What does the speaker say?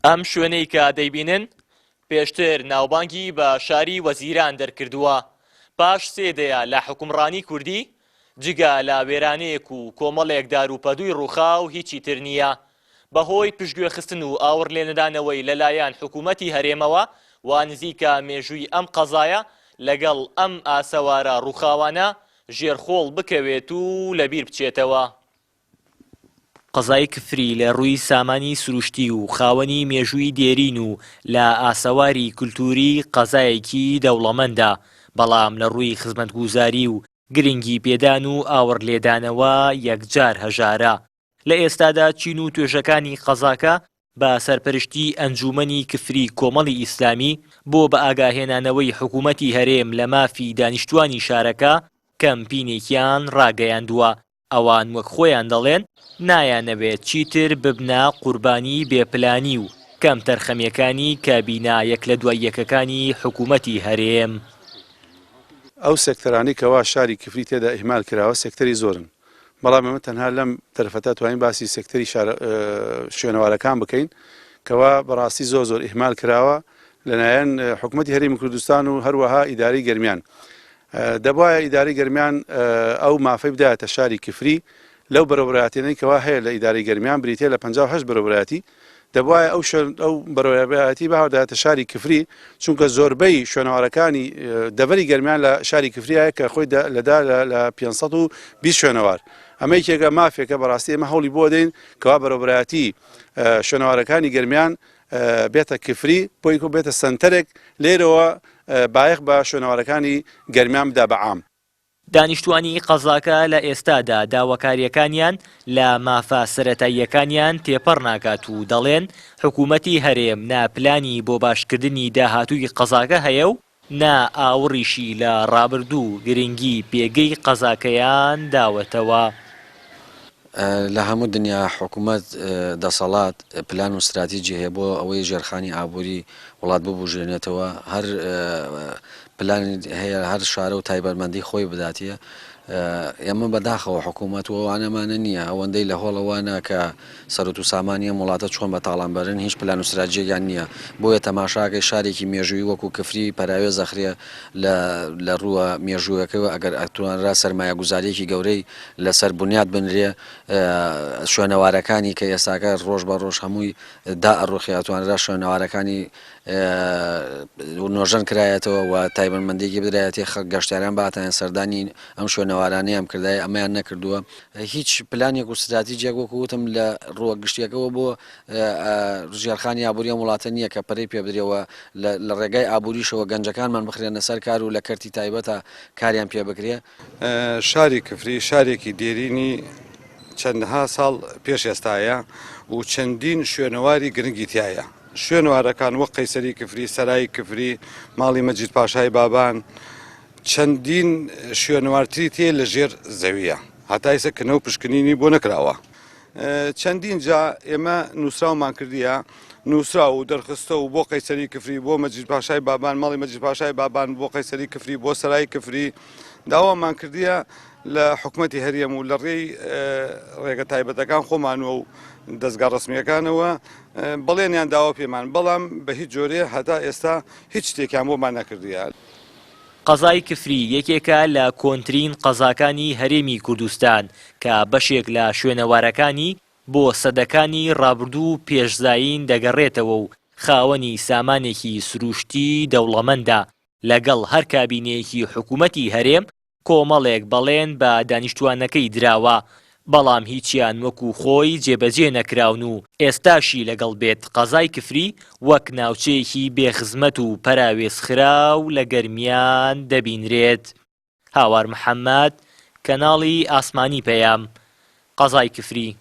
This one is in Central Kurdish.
ئەم شوێنەی کە دەیبینن پێشتر ناوبانگی بە شاری وەزیران دەرکردووە. پاش 3 دەیە لە حکومڕانی کوردی جگە لە وێرانەیەک و کۆمەڵێک داروپەدووی ڕووخاو هیچی تر نییە. بەهۆی پشتگوێخستن و ئاور لێنەدانەوەی لەلایەن حکوومەتی هەرێمەوە و نزیکە مێژووی ئەم قەزایە لەگەڵ ئەم ئاسەوارە ڕووخاوانە ژێرخۆڵ بکەوێت و لەبیر بچێتەوە. قەزای کفری لە ڕووی سامانی سروشتی و خاوەنی مێژووی دێرین و لە ئاسەواری کولتوری قەزایەکی دەوڵەمەندە، بەڵام لە ڕووی خزمەتگوزاری و گرنگی پێدان و ئاور لێدانەوە یەکجار هەژارە. لە ئێستادا چین و توێژەکانی قەزاکە بە سەرپەرشتی ئەنجومەنی کفری کۆمەڵی ئیسلامی بۆ بە ئاگاهێنانەوەی حکوومەتی هەرێم لە مافی دانیشتوانی شارەکە کەمپینێکیان ڕاگەیاندووە. ئەوان وەک خۆیان دەڵێن نایانەوێت چیتر ببنە قوربانی بێپلانی و کەم تەرخەمیەکانی کابینا یەک لە دوای یەکەکانی حکوومەتی هەرێم. ئەو سێکتەرانی کەوا شاری کفری تێدا ئیهمال کراوە سێکتەری زۆرن، بەڵام ئێمە تەنها لەم تەرەفەتە توانین باسی سێکتەری شوێنەوارەکان بکەین کەوا بەڕاستی زۆر ئیهمال کراوە لەلایەن حکوومەتی هەرێمی کوردستان و هەروەها ئیداری گەرمیان. دەبوایە ئیداری گەرمیان ئەو مافەی بدایەتە شاری کفری لەو بەرەبڕایەتێنەی کەوا هەیە لە ئیداری گەرمیان بریتێ لە 58 بەرەبڕایەتی، دەبوایە ئەو بەرەبڕایەتی بەهاودایەتە شاری کفری، چونکە زۆربەی شوێنەوارەکانی دەڤەری گەرمیان لە شاری کفریایە کە خۆی لەدا لە 520 شوێنەوار. ئەمە یەکێکە مافێکە بەڕاستی ئێمە هەوڵی بۆ دەین کەوا بەرەبڕایەتی شوێنەوارەکانی گەرمیان بێتە کفری بۆی بێتە سنتەرێک لێرەوە بایەخ بە شوێنەوارەکانی گەرمیان بدا بە عام. دانیشتوانی قەزاکە لە ئێستادا داواکاریەکانیان لە مافە سەرەتاییەکانیان تێپەڕ ناکات و دەڵێن حکوومەتی هەرێم ناپلانی بۆ باشکردنی داهاتووی قەزاکە هەیە و نا ئاوڕیشی لە ڕابردوو گرنگی پێگەی قەزاکەیان داوەتەوە. لە هەموو دنیا حکوومەت دەسەڵات پلان و استراتیجی هەیە بۆ ئەوەی ژێرخانی ئابووری وڵات ببوژێنێتەوە، هەر پلان هەیە هەر شارە و تایبەتمەندی خۆی بداتیە. ئێمە بەداخەوە حکوومەت وانەمانە نییە ئەوەندەی لە هۆڵەوانە کە سەرۆت و سامانی وڵاتە چۆن بە تاڵانبەرن هیچ پلان و استراتیجیان نییە. بۆیە تەماشاکەی شارێکی مێژووی وەکو کفری پەراوێ زەخرێ لە ڕووە مێژوویەکەوە ئەگەر ئەتوانرا سەرمایە گوزاریەکی گەورەی لەسەر بنیاد بنرێ شوێنەوارەکانی کە ئێستاکە ڕۆژ بە ڕۆژ هەمووی دا ئەڕۆخیاتوانرا شوێنەوارەکانی نۆژەن کرایەتەوە و تایبەتمەندێکی بدرایەتی گەشتیاران باتیان سەردانی ئەم شوێنەوارانەی ئەم کردای ئەمەیان نەکردووە. هیچ پلانێک و استراتیجیەک وەکوتم لە ڕووە گشتیەکەەوە بۆ ژێرخانی ئابووری وڵاتە نییە کە پەرەی پێ بدرێەوە لە ڕێگای ئابووریشەوە گەنجەکانمان بخرێنە سەر کار و لە کەرتی تایبەتە کاریان پێ بکرێ. شاری کفری شارێکی دێرینی چەندها ساڵ پێش ئێستاە و چەندین شوێنەواری گرنگی تایە. شوێنوارەکان وەک قەیسەری کفری، سەرای کفری، ماڵی مەجید پاشای بابان، چەندین شوێنوارتری تێ لە ژێر زەویە، هەتایسە کەنە و پشکنینی بۆ نەکراوە. چەندین جا ئێمە نووسراومان کردیە، نووسرا و دەرخستە و بۆ قەیسەری کفری، بۆ مەجید پاشای بابان، ماڵی مەجید پاشای بابان، بۆ قەیسەری کفری، بۆ سەرای کفری داوامان کردیە لە حکوومەتی هەرێم و لە ڕێی ڕێگە تایبەتەکان خۆمانەوە و دەستگا ڕسمیەکانەوە بەڵێنیان داوا پێمان، بەڵام بە هیچ جۆرێ هەتا ئێستا هیچ شتێکیان بۆمان نەکردیە. قەزای کفری یەکێکە لە کۆنترین قەزاکانی هەرێمی کوردستان کە بەشێک لە شوێنەوارەکانی بۆ سەدەکانی ڕابردوو پێشزاین دەگەڕێتەوە و خاوەنی سامانێکی سروشتی دەوڵەمەندە. لەگەڵ هەر کابینەیەکی حکوومەتی هەرێم کۆمەڵێک بەڵێن بە دانیشتوانەکەی دراوە، بەڵام هیچیان وەکو خۆی جێبەجێ نەکراون و ئێستاشی لەگەڵ بێت قەزای کفری وەک ناوچەیەکی بێخزمەت و پەراوێزخراو لە گەرمیان دەبینرێت. هاوار محەممەد، کەناڵی ئاسمانی پەیام، قەزای کفری.